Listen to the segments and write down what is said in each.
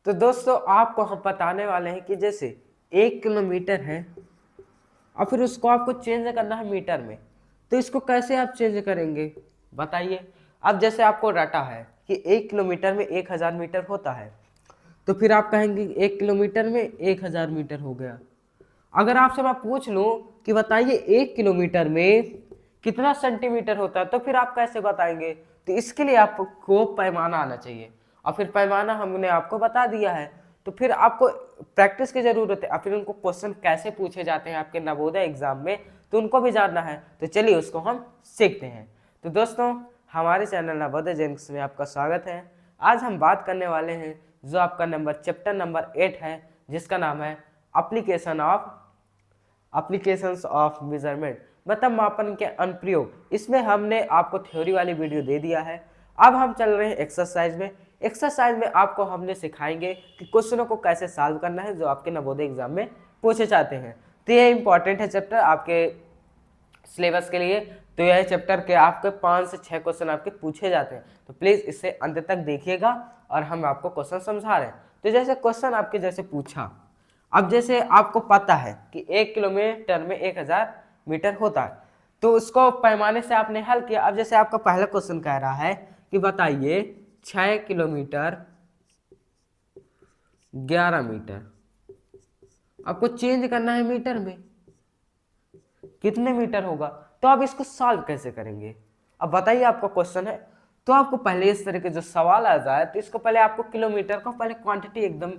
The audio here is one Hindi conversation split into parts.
तो दोस्तों आपको हम बताने वाले हैं कि जैसे 1 किलोमीटर है और फिर उसको आपको चेंज करना है मीटर में, तो इसको कैसे आप चेंज करेंगे बताइए। अब जैसे आपको रटा है कि 1 किलोमीटर में 1000 मीटर होता है, तो फिर आप कहेंगे 1 किलोमीटर में 1000 मीटर हो गया। अगर आपसे मैं पूछ लूं कि बताइए 1 किलोमीटर में कितना सेंटीमीटर होता है, तो फिर आप कैसे बताएंगे। तो इसके लिए आपको पैमाना आना चाहिए, और फिर पैमाना हमने आपको बता दिया है। तो फिर आपको प्रैक्टिस की जरूरत है, और फिर उनको क्वेश्चन कैसे पूछे जाते हैं आपके नवोदय एग्जाम में, तो उनको भी जानना है। तो चलिए उसको हम सीखते हैं। तो दोस्तों हमारे चैनल नवोदय जेनिक्स में आपका स्वागत है। आज हम बात करने वाले हैं जो आपका चैप्टर नंबर 8 है, जिसका नाम है एप्लीकेशंस ऑफ मेजरमेंट, मतलब मापन के अनुप्रयोग। इसमें हमने आपको थ्योरी वाली वीडियो दे दिया है। अब हम चल रहे हैं एक्सरसाइज में। एक्सरसाइज में आपको हमने सिखाएंगे कि क्वेश्चनों को कैसे सॉल्व करना है जो आपके नवोदय एग्जाम में पूछे जाते हैं। तो ये इंपॉर्टेंट है चैप्टर आपके सिलेबस के लिए। तो यह चैप्टर के आपके 5 से 6 क्वेश्चन आपके पूछे जाते हैं, तो प्लीज इसे अंत तक देखिएगा और हम आपको क्वेश्चन समझा रहे हैं। तो जैसे क्वेश्चन आपके जैसे पूछा, अब जैसे आपको पता है कि 1 किलोमीटर में 1000 मीटर होता है, तो उसको पैमाने से आपने हल किया। अब जैसे आपका पहला क्वेश्चन कह रहा है कि बताइए 6 किलोमीटर 11 मीटर, आपको चेंज करना है मीटर में, कितने मीटर होगा। तो आप इसको सॉल्व कैसे करेंगे। अब बताइए आपका क्वेश्चन है, तो आपको पहले इस तरह के जो सवाल आ जाए, तो इसको पहले आपको किलोमीटर को पहले क्वांटिटी एकदम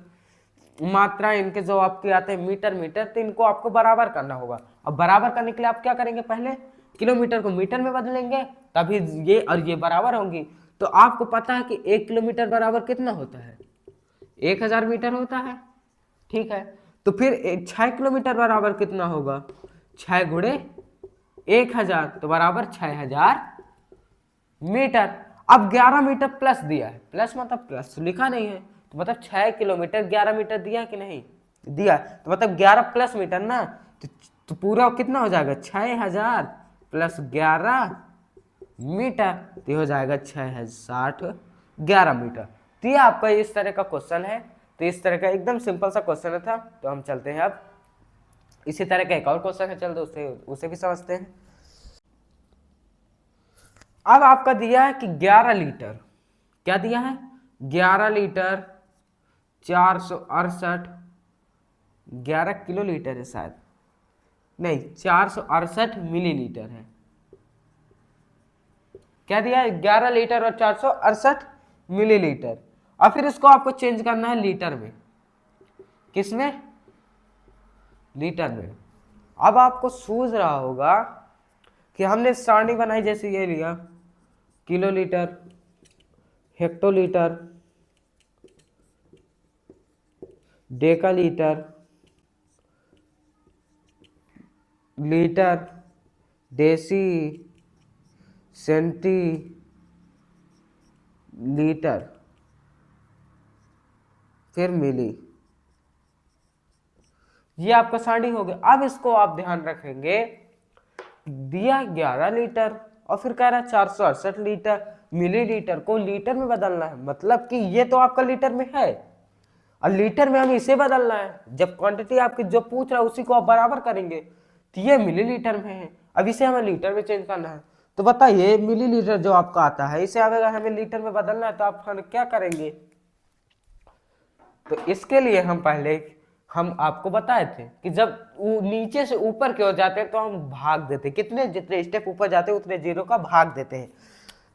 मात्रा इनके जो आपके आते हैं मीटर मीटर, तो इनको आपको बराबर करना होगा। अब बराबर करने के लिए आप क्या करेंगे, पहले किलोमीटर को मीटर में बदलेंगे, तभी ये और ये बराबर होंगी। तो आपको पता है कि 1 किलोमीटर बराबर कितना होता है, 1000 मीटर होता है। ठीक है, तो फिर 6 किलोमीटर बराबर कितना होगा, 6 × 1000, तो बराबर 6000 मीटर। अब 11 मीटर प्लस दिया है, प्लस मतलब प्लस लिखा नहीं है, तो मतलब 6 किलोमीटर 11 मीटर दिया कि नहीं दिया, तो मतलब 11 प्लस मीटर ना। तो पूरा कितना हो जाएगा, 6000 प्लस 11 मीटर, तो हो जाएगा 660 11 मीटर। तो ये आपका इस तरह का क्वेश्चन है। तो इस तरह का एकदम सिंपल सा क्वेश्चन था। तो हम चलते हैं अब इसी तरह का एक और क्वेश्चन है, चल दो उसे भी समझते हैं। अब आपका दिया है कि 11 लीटर, क्या दिया है, 11 लीटर 468, 11 किलो लीटर है शायद, नहीं 468 मिलीलीटर है। क्या दिया है, 11 लीटर और 468 मिलीलीटर। और फिर इसको आपको चेंज करना है लीटर में, किसमें, लीटर में। अब आपको सूझ रहा होगा कि हमने सारणी बनाई, जैसे ये लिया kilolitre, hectolitre, decalitre, litre, deci, centi litre, फिर मिली। ये आपका सारणी हो गया। अब इसको आप ध्यान रखेंगे, दिया 11 लीटर और फिर कह रहा है 468 लीटर, मिलीलीटर को लीटर में बदलना है, मतलब कि ये तो आपका लीटर में है और लीटर में हमें इसे बदलना है। जब क्वांटिटी आपकी जो पूछ रहा है उसी को आप बराबर करेंगे, तो ये मिलीलीटर में है, अब इसे हमें लीटर में चेंज करना है। तो बताइए मिलीलीटर जो आपका आता है, इसे अगर हमें लीटर में बदलना है तो आप क्या करेंगे। तो इसके लिए हम आपको बताए थे कि जब नीचे से ऊपर की ओर जाते हैं तो हम भाग देते हैं, कितने जितने स्टेप ऊपर जाते हैं उतने जीरो का भाग देते हैं।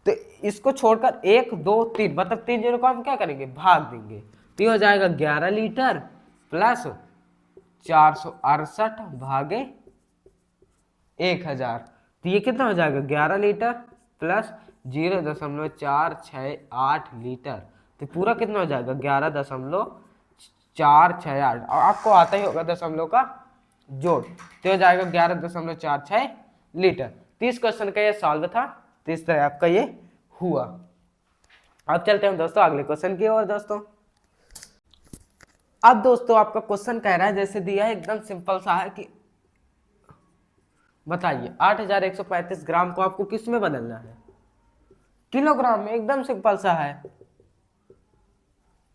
तो इसको छोड़कर 1 2 3, मतलब 3 जीरो का हम क्या करेंगे, भाग देंगे। तो ये हो जाएगा 11 लीटर प्लस 468 भागे 1000। तो ये कितना हो जाएगा, 11 लीटर प्लस 0.468 लीटर। तो पूरा कितना हो जाएगा, 11.468, और आपको आता ही होगा दशमलव का जोड़, तो हो जाएगा 11.46 लीटर। 30 क्वेश्चन का ये सॉल्व था। तो इस तरह आपका ये हुआ। अब चलते हैं दोस्तों अगले क्वेश्चन की ओर। दोस्तों अब दोस्तों आपका क्वेश्चन कह रहा है, जैसे दिया है एकदम सिंपल सा है कि बताइए 8135 ग्राम को आपको किस में बदलना है, किलोग्राम में। एकदम सिंपल सा है।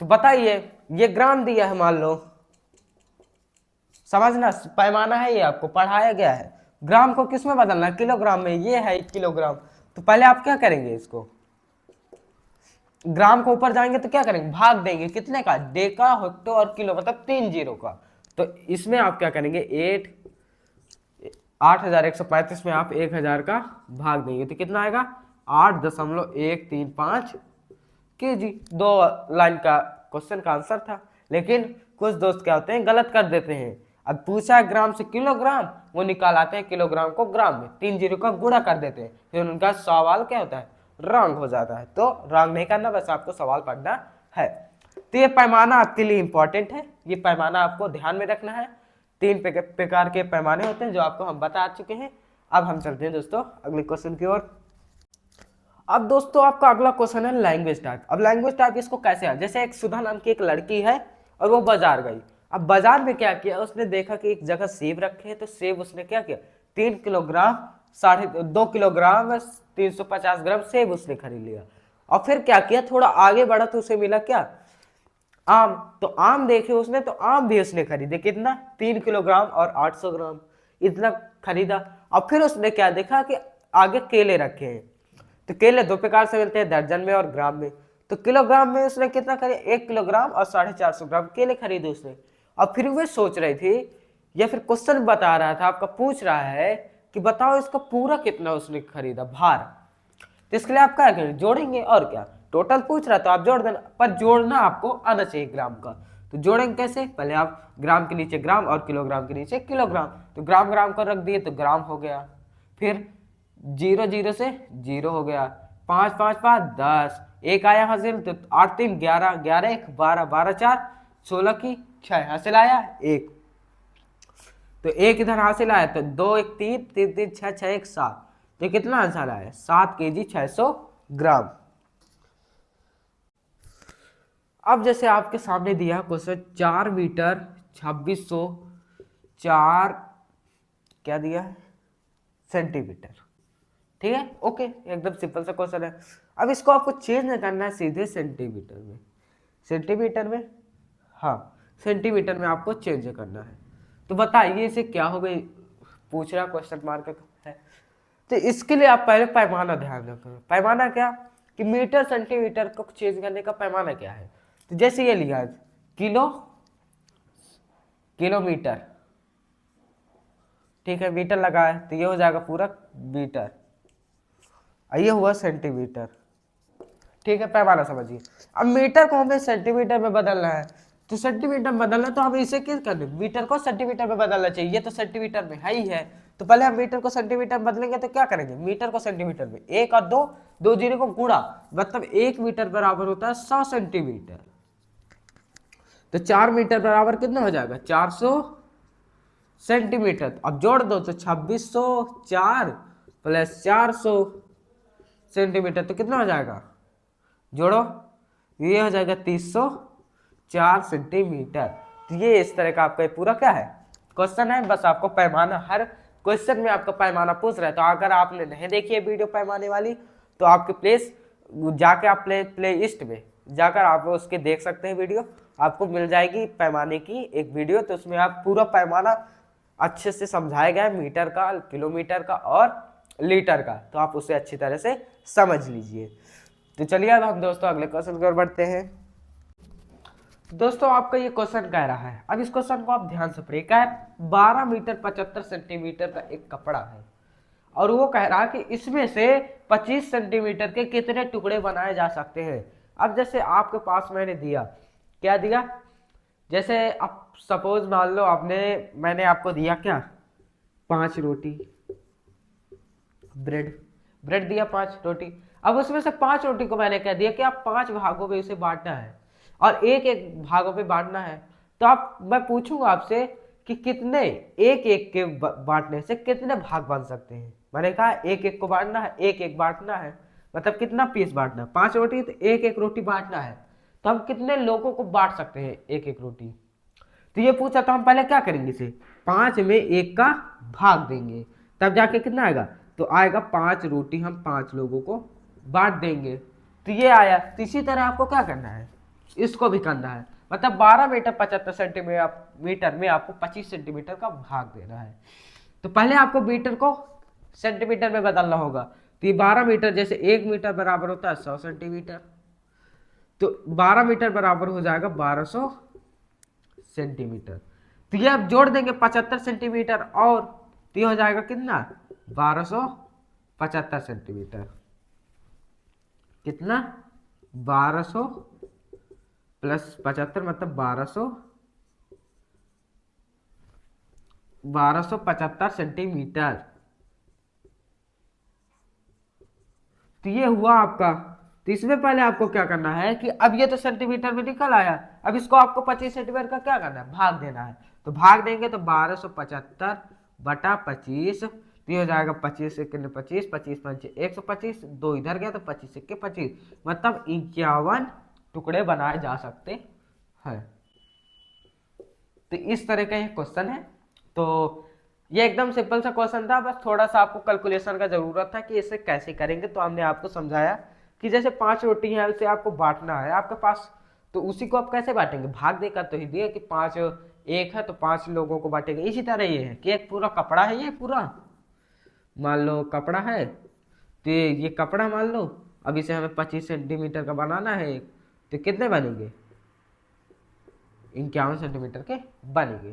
तो बताइए ये ग्राम दिया है मान लो, समझना, पैमाना है ये आपको पढ़ाया गया है। ग्राम को किस में बदलना है, किलोग्राम में। ये है 1 किलोग्राम। तो पहले आप क्या करेंगे, इसको ग्राम को ऊपर जाएंगे तो क्या करेंगे, भाग देंगे कितने का, डेका, हेक्टो और किलो, मतलब 3 जीरो का। तो इसमें आप क्या करेंगे, 8135 में आप 1000 का भाग देंगे तो कितना आएगा, 8.135 kg। 2 लाइन का क्वेश्चन का आंसर था। लेकिन कुछ दोस्त क्या होते हैं, गलत कर देते हैं। अब पूछा है ग्राम से किलोग्राम, वो निकाल आते हैं किलोग्राम को ग्राम में, 3 जीरो का गुणा कर देते हैं, फिर उनका सवाल क्या होता है, रॉन्ग हो जाता है। तो रॉन्ग नहीं करना, बस आपको सवाल पढ़ना है। तो ये पैमाना आपके लिए इंपॉर्टेंट है, ये पैमाना आपको ध्यान में रखना है। 3 प्रकार के पैमाने होते हैं जो आपको हम बता चुके हैं। अब हम चलते हैं दोस्तों अगले क्वेश्चन की ओर। अब दोस्तों आपका अगला क्वेश्चन है लैंग्वेज टाइप। अब लैंग्वेज टाइप इसको कैसे है, जैसे एक सुधा नाम की एक लड़की है और वो बाजार गई। अब बाजार में क्या किया, उसने देखा कि एक जगह सेब रखे हैं, तो सेब उसने क्या किया, 3 किलोग्राम 2.5 किलोग्राम 350 ग्राम सेब उसने खरीद लिया। और फिर क्या किया, थोड़ा आगे बढ़ा तो उसे मिला क्या, आम। तो आम देखे उसने, तो आम भी उसने खरीदे, कितना, 3 किलोग्राम और 800 ग्राम, इतना खरीदा। और फिर उसने क्या देखा कि आगे केले रखे हैं, तो केले 2 प्रकार से मिलते हैं, दर्जन में और ग्राम में। तो किलोग्राम में उसने कितना खरीदा, 1 किलोग्राम और 450 ग्राम केले खरीदे उसने। और फिर वे सोच रही थी, या फिर क्वेश्चन बता रहा था, आपका पूछ रहा है कि बताओ इसका पूरा कितना उसने खरीदा भार। तो इसके लिए आप क्या करेंगे, जोड़ेंगे, और क्या, टोटल पूछ रहा तो आप जोड़ देना, पर जोड़ना आपको आना चाहिए ग्राम का। तो जोड़ेंगे कैसे, पहले आप ग्राम के नीचे ग्राम और किलोग्राम के नीचे किलोग्राम, तो ग्राम ग्राम को रख दिए तो ग्राम हो गया। फिर 0 0 से 0 हो गया, 5 5 5 10, 1 आया हासिल, तो 8 3 11, 11 1 12, 12 4 16 की 6 हासिल आया 1। तो 1 इधर हासिल आया, तो 2 1 3 3 3 6 6 1 7, तो कितना आंसर आया, 7 kg 600 ग्राम। अब जैसे आपके सामने दिया क्वेश्चन 4 मीटर 2600 4 क्या दिया है, सेंटीमीटर। ठीक है, ओके, एकदम सिंपल सा क्वेश्चन है। अब इसको आपको चेंज करना है सीधे सेंटीमीटर में, सेंटीमीटर में, हाँ सेंटीमीटर में आपको चेंज करना है। तो बताइए इसे क्या हो गई, पूछ रहा क्वेश्चन मार्क है। तो इसके लिए आप पहले पैमाना ध्यान रखें। पैमाना क्या, कि मीटर सेंटीमीटर को चेंज करने का पैमाना क्या है। तो जैसे ये लिया किलो, किलोमीटर, ठीक है, मीटर लगा है तो ये हो जाएगा पूरा मीटर, ये हुआ सेंटीमीटर। ठीक है, पैमाना समझिए। अब मीटर को हमें सेंटीमीटर में बदलना है, तो सेंटीमीटर में बदलना, तो हम इसे क्या करना, मीटर को सेंटीमीटर में बदलना चाहिए। ये तो सेंटीमीटर में है ही है, तो पहले हम मीटर को सेंटीमीटर में बदलेंगे। तो क्या करेंगे, मीटर को सेंटीमीटर में 1 और 2 2 जीरो को गुणा, मतलब 1 मीटर बराबर होता है 100 सेंटीमीटर। तो 4 मीटर बराबर कितना हो जाएगा, 400 सेंटीमीटर। अब जोड़ दो, तो 2604 प्लस 400 सेंटीमीटर, तो कितना हो जाएगा, जोड़ो, ये हो जाएगा 304 सेंटीमीटर। तो ये इस तरह का आपका पूरा क्या है क्वेश्चन है। बस आपको पैमाना, हर क्वेश्चन में आपका पैमाना पूछ रहा है। तो अगर आपने नहीं देखी है वीडियो पैमाने वाली, तो आपके प्लेस जाके आप प्ले लिस्ट में जाकर आप उसके देख सकते हैं वीडियो, आपको मिल जाएगी पैमाने की एक वीडियो। तो उसमें आप पूरा पैमाना अच्छे से समझाया गया है, मीटर का, किलोमीटर का और लीटर का, तो आप उसे अच्छी तरह से समझ लीजिए। तो चलिए अब हम दोस्तों अगले क्वेश्चन की ओर बढ़ते हैं। दोस्तों आपका ये क्वेश्चन कह रहा है, अब इस क्वेश्चन को आप ध्यान से पढ़िए। क्या है, 12 मीटर 75 सेंटीमीटर का एक कपड़ा है, और वो कह रहा है कि इसमें से 25 सेंटीमीटर के कितने टुकड़े बनाए जा सकते हैं। अब जैसे आपके पास मैंने दिया, क्या दिया, जैसे आप सपोज मान लो मैंने आपको दिया क्या, 5 रोटी, ब्रेड दिया 5 रोटी। अब उसमें से 5 रोटी को मैंने कह दिया कि आप 5 भागों में उसे बांटना है और एक एक भागों पे बांटना है। तो मैं पूछूंगा आपसे कि कितने एक एक के बांटने से कितने भाग बन सकते हैं। मैंने कहा एक एक को बांटना है, एक एक बांटना है, मतलब कितना पीस बांटना है, 5 रोटी, तो एक एक रोटी बांटना है। तो हम कितने लोगों को बांट सकते हैं एक एक रोटी। तो ये पूछा, तो हम पहले क्या करेंगे, इसे 5 में 1 का भाग देंगे, तब जाके कितना आएगा, तो आएगा 5 रोटी हम 5 लोगों को बांट देंगे। तो ये आया। तो इसी तरह आपको क्या करना है, इसको भी करना है, मतलब 12 मीटर 75 सेंटीमीटर में आपको 25 सेंटीमीटर का भाग देना है। तो पहले आपको मीटर को सेंटीमीटर में बदलना होगा। तो ये 12 मीटर, जैसे 1 मीटर बराबर होता है 100 सेंटीमीटर, तो 12 मीटर बराबर हो जाएगा 1200 सेंटीमीटर। तो ये आप जोड़ देंगे 75 सेंटीमीटर और, तो ये हो जाएगा कितना 1275 सेंटीमीटर। कितना 1200 प्लस 75 मतलब 1275 सेंटीमीटर। तो ये हुआ आपका। तो इसमें पहले आपको क्या करना है कि अब ये तो सेंटीमीटर में निकल आया, अब इसको आपको 25 सेंटीमीटर का क्या करना है, भाग देना है। तो भाग देंगे तो 1275 बटा 25, तो ये हो जाएगा 25 से 25, 25 5 125, 2 इधर गया तो 25 से 25, मतलब 51 टुकड़े बनाए जा सकते हैं। तो इस तरह का ये क्वेश्चन है। तो ये एकदम सिंपल सा क्वेश्चन था, बस थोड़ा सा आपको कैलकुलेशन का जरूरत था कि इसे कैसे करेंगे। तो हमने आपको समझाया कि जैसे 5 रोटी है उसे आपको बांटना है आपके पास, तो उसी को आप कैसे बांटेंगे, भाग देकर तो ही दिए कि 5 एक है तो 5 लोगों को बांटेंगे। इसी तरह ये है कि एक पूरा कपड़ा है, ये पूरा मान लो कपड़ा है, तो ये कपड़ा मान लो, अब इसे हमें 25 सेंटीमीटर का बनाना है, तो कितने बनेंगे 51 सेंटीमीटर के बनेंगे।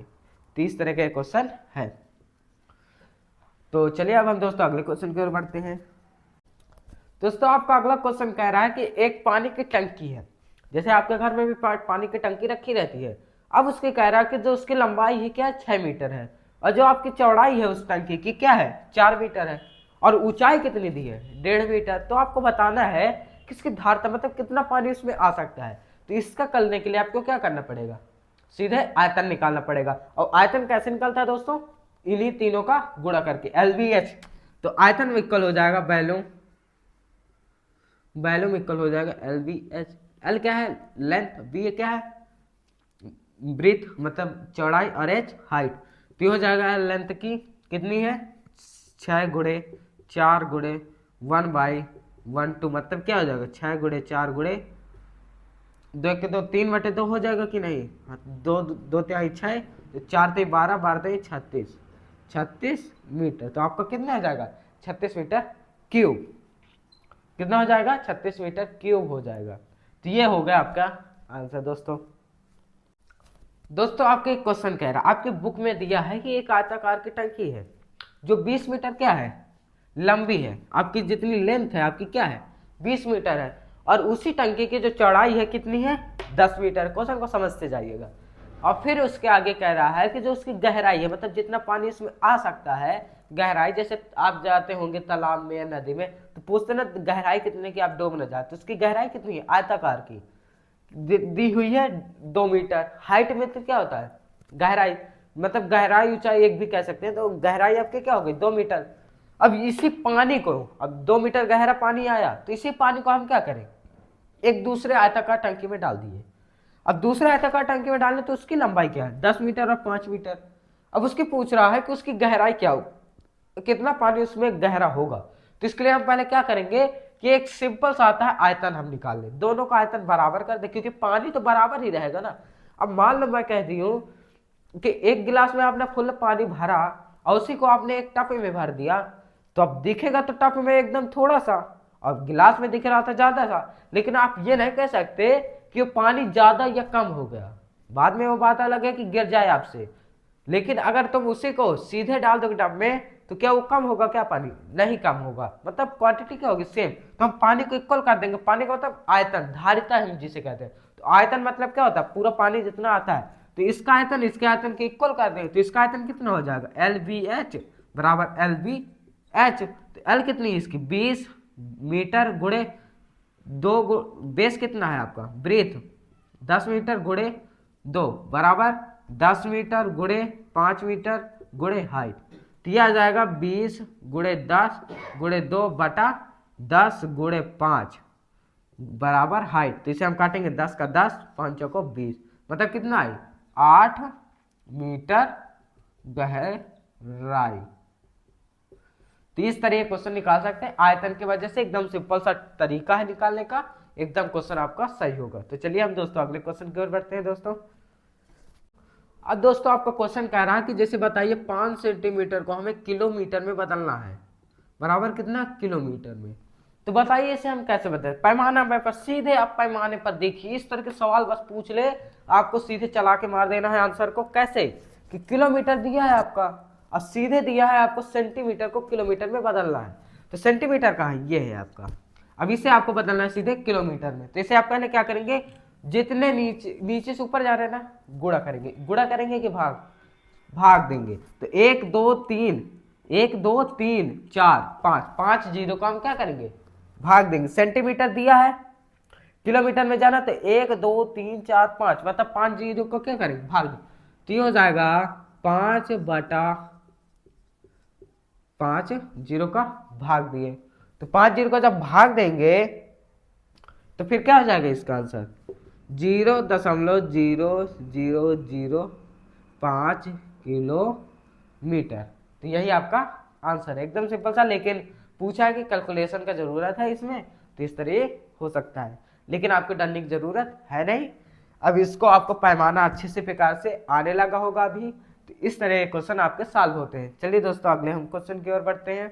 तो इस तरह का क्वेश्चन है। तो चलिए अब हम दोस्तों अगले क्वेश्चन की ओर बढ़ते हैं। दोस्तों आपका अगला क्वेश्चन कह रहा है कि एक पानी की टंकी है, जैसे आपके घर में भी पानी की टंकी रखी रहती है। अब उसके कह रहा है कि जो उसकी लंबाई है क्या है 6 मीटर है, और जो आपकी चौड़ाई है उस टंकी की क्या है 4 मीटर है, और ऊंचाई कितनी दी है 1.5 मीटर। तो आपको बताना है कि इसकी धारता मतलब कितना पानी उसमें आ सकता है। तो इसका करने के लिए आपको क्या करना पड़ेगा, सीधे आयतन निकालना पड़ेगा। और आयतन कैसे निकलता है दोस्तों, इन्हीं तीनों का गुणा करके LBH। तो आयतन इक्वल हो जाएगा वैल्यूम इक्वल हो जाएगा LBH। L क्या है लेंथ, B क्या है ब्रीथ मतलब चौड़ाई, और H हाइट। तो ये हो जाएगा लेंथ की कितनी है 6 गुणे 4 गुणे 1/12, मतलब क्या हो जाएगा 6 गुणे 4 गुणे 2 के 2 3/2 हो जाएगा कि नहीं, 2 तिहाई 6, 4 तिहाई 12, 12 तिहाई 36 मीटर। तो आपका कितना हो जाएगा 36 मीटर क्यूब। कितना हो जाएगा 36 मीटर क्यूब हो जाएगा। तो ये हो गया आपका आंसर। दोस्तों आपके एक क्वेश्चन कह रहा है, आपकी बुक में दिया है कि एक आयताकार की टंकी है जो 20 मीटर क्या है लंबी है, आपकी जितनी लेंथ है आपकी क्या है 20 मीटर है, और उसी टंकी की जो चौड़ाई है कितनी है 10 मीटर। क्वेश्चन को समझते जाइएगा। और फिर उसके आगे कह रहा है कि जो उसकी गहराई है मतलब जितना पानी इसमें आ सकता है, गहराई जैसे आप जाते होंगे तालाब में या नदी में तो पूछते ना गहराई कितने की आप डूब न जाए, तो उसकी गहराई कितनी है आयताकार की दी हुई है 2 मीटर। हाइट में तो क्या होता है गहराई, मतलब गहराई ऊंचाई एक भी कह सकते हैं, तो गहराई आपके क्या हो गई 2 मीटर। अब इसी पानी को, अब 2 मीटर गहरा पानी आया तो इसी पानी को हम क्या करें एक दूसरे आयताकार टंकी में डाल दिए। अब दूसरे आयताकार टंकी में डालने तो उसकी लंबाई क्या है 10 मीटर और 5 मीटर। अब उसकी पूछ रहा है कि उसकी गहराई क्या हो, कितना पानी उसमें गहरा होगा। तो इसके लिए हम पहले क्या करेंगे कि एक सिंपल सा आता है आयतन हम निकाल लें, दोनों का आयतन बराबर कर दे क्योंकि पानी तो बराबर ही रहेगा ना। अब मान लो मैं कह दी हूं कि एक गिलास में आपने फुल पानी भरा और उसी को आपने एक टप में भर दिया, तो अब दिखेगा तो टप में एकदम थोड़ा सा और गिलास में दिख रहा था ज्यादा सा, लेकिन आप ये नहीं कह सकते कि वो पानी ज्यादा या कम हो गया। बाद में वो बात अलग है कि गिर जाए आपसे, लेकिन अगर तुम उसी को सीधे डाल दोगे टब में तो क्या वो कम होगा क्या पानी, नहीं कम होगा, मतलब क्वांटिटी क्या होगी सेम। तो हम पानी को इक्वल कर देंगे, पानी का मतलब आयतन धारिता हम जिसे कहते हैं। तो आयतन मतलब क्या होता है पूरा पानी जितना आता है, तो इसका आयतन इसके आयतन के इक्वल कर देंगे, तो इसका आयतन कितना हो जाएगा LBH बराबर LBH। तो L कितनी है इसकी 20 मीटर गुणे 2 बेस कितना है आपका ब्रेथ 10 मीटर गुणे 2 बराबर 10 मीटर गुणे 5 मीटर गुणे हाइट। तो यह आ जाएगा 20 गुणे 10 गुणे 2 बटा 10 गुणे 5 बराबर हाइट। तो इसे हम काटेंगे 10 का 10 5 चौको 20, मतलब कितना है 8 मीटर गहराई। तो इस तरह क्वेश्चन निकाल सकते हैं आयतन की वजह से, एकदम सिंपल सा तरीका है निकालने का, एकदम क्वेश्चन आपका सही होगा। तो चलिए हम दोस्तों अगले क्वेश्चन की ओर बढ़ते हैं दोस्तों। अब दोस्तों आपका क्वेश्चन कह रहा है कि जैसे बताइए 5 सेंटीमीटर को हमें किलोमीटर में बदलना है, बराबर कितना, किलोमीटर में। तो बताइए इसे हम कैसे बदलें। पैमाना पर सीधे आप पैमाने पर देखिए, इस तरह के सवाल बस पूछ ले, आपको सीधे चला के मार देना है आंसर को। कैसे कि किलोमीटर दिया है आपका और सीधे दिया है आपको सेंटीमीटर को किलोमीटर में बदलना है। तो सेंटीमीटर कहाँ है, ये है आपका। अब इसे आपको बदलना है सीधे किलोमीटर में। तो इसे आप पहले क्या करेंगे, जितने नीचे से ऊपर जा रहे हैं ना, गुणा करेंगे। गुणा करेंगे कि भाग, भाग देंगे। तो 1 2 3, 1 2 3 4 5, 5 जीरो को हम क्या करेंगे, भाग देंगे। सेंटीमीटर दिया है, किलोमीटर में जाना, तो 1 2 3 4 5, मतलब 5 जीरो को क्या करेंगे, भाग देंगे। तो ये हो जाएगा 5/5 जीरो का भाग दिए। तो 5 जीरो का जब भाग देंगे तो फिर क्या हो जाएगा इसका आंसर, 0.0005 किलोमीटर। तो यही आपका आंसर है, एकदम सिंपल सा। लेकिन पूछा है कि कैलकुलेशन का जरूरत है इसमें, तो इस तरह हो सकता है, लेकिन आपको डरने की जरूरत है नहीं। अब इसको आपको पैमाना अच्छे से प्रकार से आने लगा होगा अभी, तो इस तरह क्वेश्चन आपके सॉल्व होते हैं। चलिए दोस्तों अगले हम क्वेश्चन की ओर बढ़ते हैं।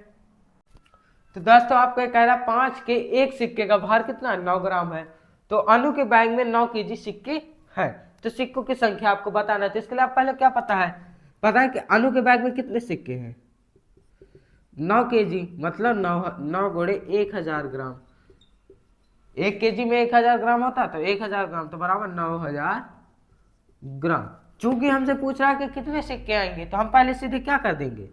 तो दोस्तों आपको कह रहा 5 के एक सिक्के का भार कितना है, 9 ग्राम है। तो अनु के बैग में 9 केजी सिक्के हैं। तो सिक्कों की संख्या आपको बताना है। तो इसके लिए आप पहले क्या पता है कि अनु के बैग में कितने सिक्के हैं, 9 केजी, मतलब 9 गुणे 1000 ग्राम। 1 केजी में 1000 ग्राम होता है, तो 1000 ग्राम तो बराबर 9000 ग्राम। चूंकि हमसे पूछ रहा है कि कितने सिक्के आएंगे, तो हम पहले सीधे क्या कर देंगे,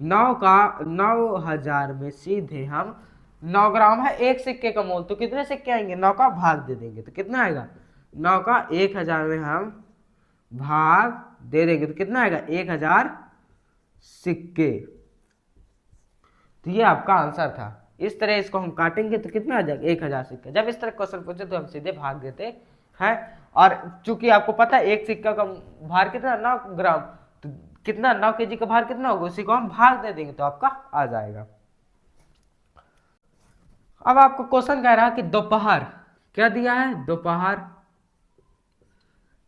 9000 में सीधे हम 9 ग्राम है एक सिक्के का मोल, तो कितने सिक्के आएंगे, 9 का भाग दे देंगे। तो कितना आएगा, 9 का 1000 में हम भाग दे देंगे, तो कितना आएगा, 1000 सिक्के। तो ये आपका आंसर था। इस तरह इसको हम काटेंगे तो कितना आ जाएगा, 1000 सिक्के। जब इस तरह क्वेश्चन पूछे तो हम सीधे भाग देते हैं। और चूंकि आपको पता है एक सिक्का का भार कितना, 9 ग्राम, तो कितना, 9 केजी का भार कितना होगा, उसी को हम भाग दे देंगे तो आपका आ जाएगा। अब आपको क्वेश्चन कह रहा है कि दोपहर, क्या दिया है, दोपहर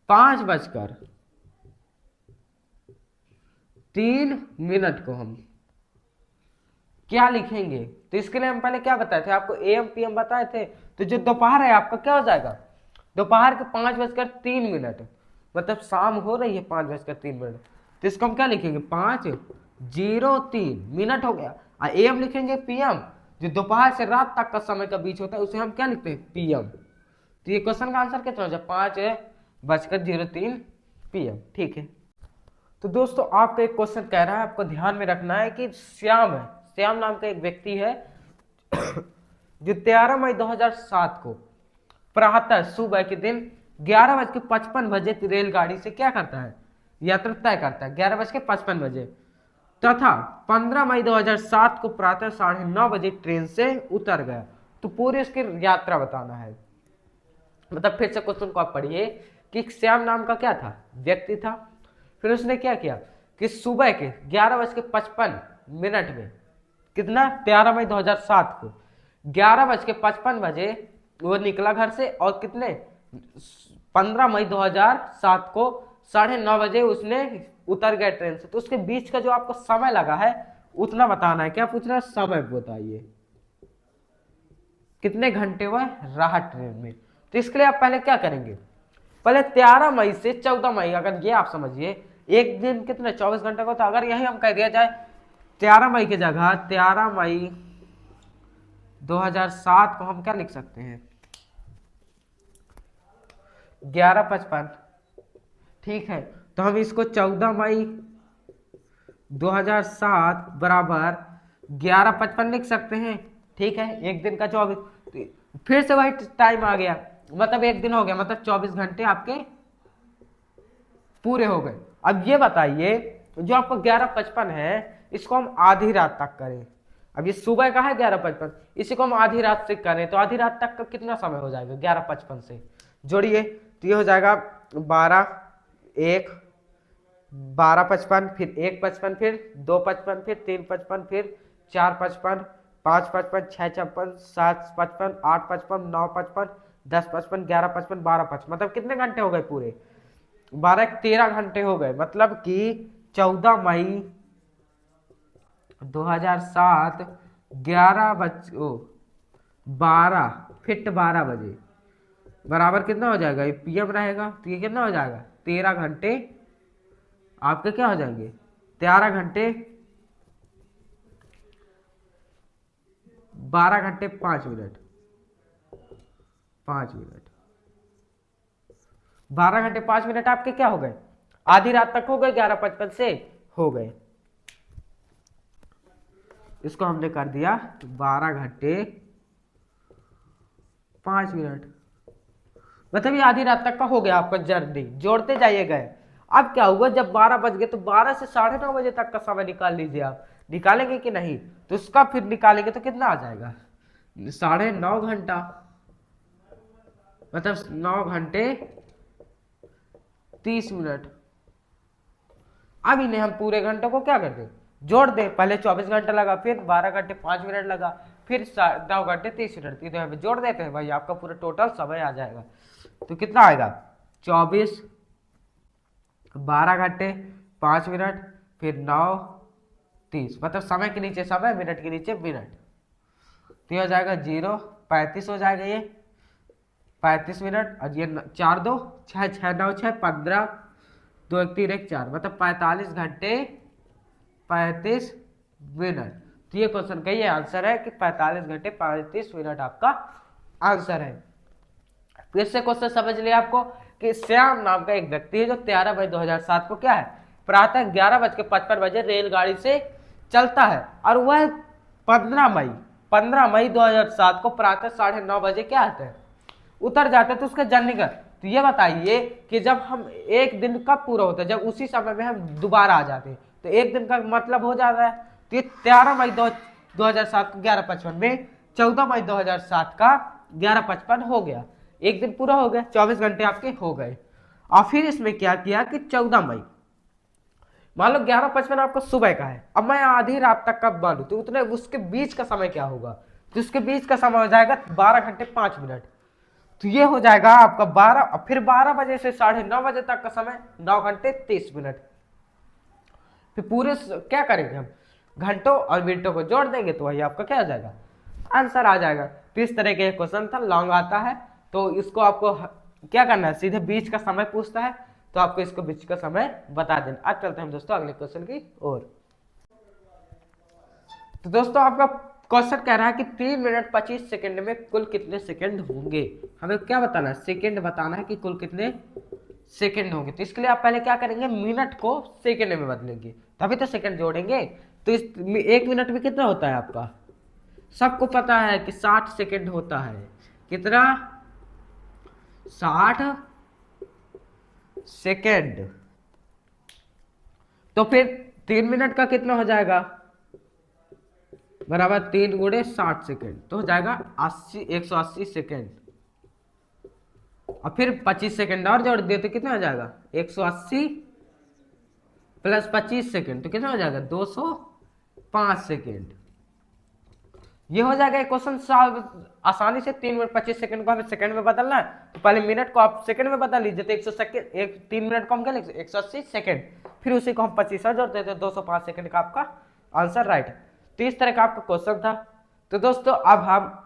5:03 को हम क्या लिखेंगे। तो इसके लिए हम पहले क्या बताए थे आपको, AM PM बताए थे। तो जो दोपहर है आपका क्या हो जाएगा, दोपहर के 5:03, मतलब शाम हो रही है 5:03। तो इसको हम क्या लिखेंगे, 5:03 मिनट हो गया। और AM लिखेंगे PM, जो दोपहर से रात तक का समय का बीच होता है उसे हम क्या लिखते हैं, PM। तो ये क्वेश्चन का आंसर कितना हो जाए, 5:03 PM। ठीक है। तो दोस्तों आपका एक क्वेश्चन कह रहा है, आपको ध्यान में रखना है कि श्याम है, श्याम नाम का एक व्यक्ति है जो 13 मई 2007 को प्रातः सुबह के दिन 11:55 रेलगाड़ी से क्या करता है, यात्रा तय करता है 11:55, तथा 15 मई 2007 को प्रातः 9:30 ट्रेन से उतर गया। तो पूरी उसकी यात्रा बताना है। मतलब फिर से क्वेश्चन को आप पढ़िए कि श्याम नाम का क्या था, व्यक्ति था। फिर उसने क्या किया कि सुबह के 11:55 में, कितना, 13 मई 2007 को 11:55 वो निकला घर से, और कितने, 15 मई 2007 को 9:30 उसने उतर गया ट्रेन से। तो उसके बीच का जो आपको समय लगा है उतना बताना है। क्या पूछ रहा है, समय बताइए, कितने घंटे वह रहा ट्रेन में। तो इसके लिए आप पहले क्या करेंगे, पहले 13 मई से 14 मई, अगर ये आप समझिए एक दिन कितने 24 घंटे का, तो अगर यही हम कह दिया जाए 13 मई की जगह 13 मई 2007 को हम क्या लिख सकते हैं, 11:55। ठीक है, तो हम इसको 14 मई 2007 बराबर 11:55 लिख सकते हैं। ठीक है, एक दिन का 24, फिर से वही टाइम आ गया, मतलब एक दिन हो गया, मतलब 24 घंटे आपके पूरे हो गए। अब ये बताइए जो आपको 11:55 है, इसको हम आधी रात तक करें। अब ये सुबह का है 11:55, इसी को हम आधी रात से करें तो आधी रात तक का कितना समय हो जाएगा, 11:55 से जोड़िए, तो ये हो जाएगा 12:01, 12:55, फिर 1:55, फिर 2:55, फिर 3:55, फिर 4:55, 5:55, 6:56, 7:55, 8:55, 9:55, 10:55, 11:55, 12:55, मतलब कितने घंटे हो गए पूरे? 13 घंटे हो गए। मतलब कि 14 मई 2007 12 बजे बराबर कितना हो जाएगा? ये PM रहेगा तो ये कितना हो जाएगा? 13 घंटे आपके क्या हो जाएंगे? 13 घंटे 12 घंटे 5 मिनट 12 घंटे 5 मिनट आपके क्या हो गए? आधी रात तक हो गए, 11:55 से हो गए। इसको हमने कर दिया 12 घंटे 5 मिनट, मतलब ये आधी रात तक का हो गया आपका जर्नी। जोड़ते जाइए गए। अब क्या हुआ, जब 12 बज गए तो 12 से 9:30 बजे तक का समय निकाल लीजिए। आप निकालेंगे कि नहीं? तो उसका फिर निकालेंगे तो कितना आ जाएगा? 9.5 घंटा, मतलब 9 घंटे 30 मिनट। अब इन्हें हम पूरे घंटों को क्या कर दें? जोड़ दें। पहले 24 घंटा लगा, फिर 12 घंटे 5 मिनट लगा, फिर 9 घंटे 30 मिनट। तो यहाँ पे जोड़ देते हैं भाई, आपका पूरा टोटल समय आ जाएगा। तो कितना आएगा? 24, 12 घंटे 5 मिनट, फिर 9, 30, मतलब समय के नीचे समय, मिनट के नीचे मिनट। तो ये हो जाएगा 0, 35 हो जाएगा ये 35 मिनट। और ये 4 2 6 6 9 6 15 2 1 3 1 4, मतलब 45 घंटे 35 मिनट। तो ये क्वेश्चन का ये आंसर है कि 45 घंटे 35 मिनट आपका आंसर है। फिर से क्वेश्चन समझ लिया आपको कि श्याम नाम का एक व्यक्ति है जो 13 मई 2007 को क्या है, प्रातः 11:55 रेलगाड़ी से चलता है, और वह 15 मई 2007 को प्रातः 9:30 बजे क्या आता है, उतर जाता है। तो उसका जर्नी का, तो ये बताइए कि जब हम एक दिन कब पूरा होता है? जब उसी समय में हम दोबारा आ जाते हैं, तो एक दिन का मतलब हो जाता है। तो ये 13 मई 2007 को 11:55 में 14 मई 2007 का 11:55 हो गया, एक दिन पूरा हो गया, 24 घंटे आपके हो गए। और फिर इसमें क्या किया कि 14 मई, मान लो 11:55 आपको सुबह का है, अब मैं आधी रात तक का मानू, तो उतने उसके बीच का समय क्या होगा? तो उसके बीच का समय हो जाएगा 12 घंटे 5 मिनट। तो ये हो जाएगा आपका 12, फिर 12 बजे से 9:30 बजे तक का समय 9 घंटे 30 मिनट। फिर पूरे क्या करेंगे हम, घंटों और मिनटों को जोड़ देंगे तो वही आपका क्या आ जाएगा, आंसर आ जाएगा। तो इस तरह के क्वेश्चन था, लॉन्ग आता है, तो इसको आपको क्या करना है, सीधे बीच का समय पूछता है तो आपको इसको बीच का समय बता देना। आज चलते हैं दोस्तों अगले क्वेश्चन की ओर। तो दोस्तों आपका क्वेश्चन कह रहा है कि 3 मिनट 25 सेकंड में कुल कितने सेकंड होंगे। हमें क्या बताना है, सेकंड बताना है कि कुल कितने सेकंड होंगे। तो इसके लिए आप पहले क्या करेंगे, मिनट को सेकंड में बदलेंगे, तभी तो सेकंड जोड़ेंगे। तो इस 1 मिनट में कितना होता है आपका, सबको पता है कि 60 सेकंड होता है। कितना, 60 सेकंड। तो फिर 3 मिनट का कितना हो जाएगा, बराबर 3 गुणे 60 सेकंड, तो हो जाएगा 180 सेकंड। और फिर 25 सेकंड और जोड़ दिए तो कितना हो जाएगा, 180 प्लस 25 सेकंड, तो कितना हो जाएगा 205 सेकंड। ये हो जाएगा क्वेश्चन सॉल्व आसानी से। 3 मिनट 25 सेकंड को हमें सेकंड में बदलना है, तो पहले मिनट को आप सेकंड में बदल लीजिए, तो 100 सेकंड, 3 मिनट को हम क्या लिख 180 सेकंड, फिर उसी को हम 25 जोड़ देते हैं, 205 सेकंड का आपका आंसर राइट। तो इस तरह का आपका क्वेश्चन था। तो दोस्तों अब हम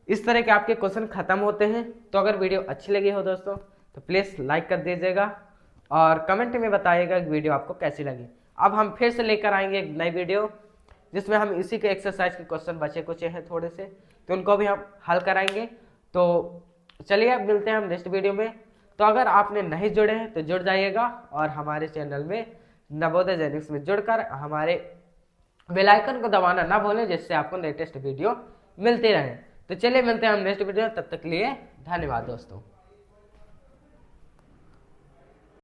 इस तरह के आपके क्वेश्चन खत्म होते हैं। तो अगर वीडियो अच्छी लगी हो दोस्तों तो प्लीज़ लाइक कर दीजिएगा और कमेंट में बताइएगा कि वीडियो आपको कैसी लगी। अब हम फिर से लेकर आएंगे एक नई वीडियो जिसमें हम इसी के एक्सरसाइज के क्वेश्चन बचे कुछ हैं थोड़े से, तो उनको भी हम हल कराएंगे। तो चलिए अब मिलते हैं हम नेक्स्ट वीडियो में। तो अगर आपने नहीं जुड़े हैं तो जुड़ जाइएगा और हमारे चैनल में नवोदय जेनिक्स में जुड़कर हमारे बेल आइकन को दबाना ना भूलें, जिससे आपको लेटेस्ट वीडियो मिलती रहे। तो चलिए मिलते हैं हम नेक्स्ट वीडियो, तब तक के लिए धन्यवाद दोस्तों।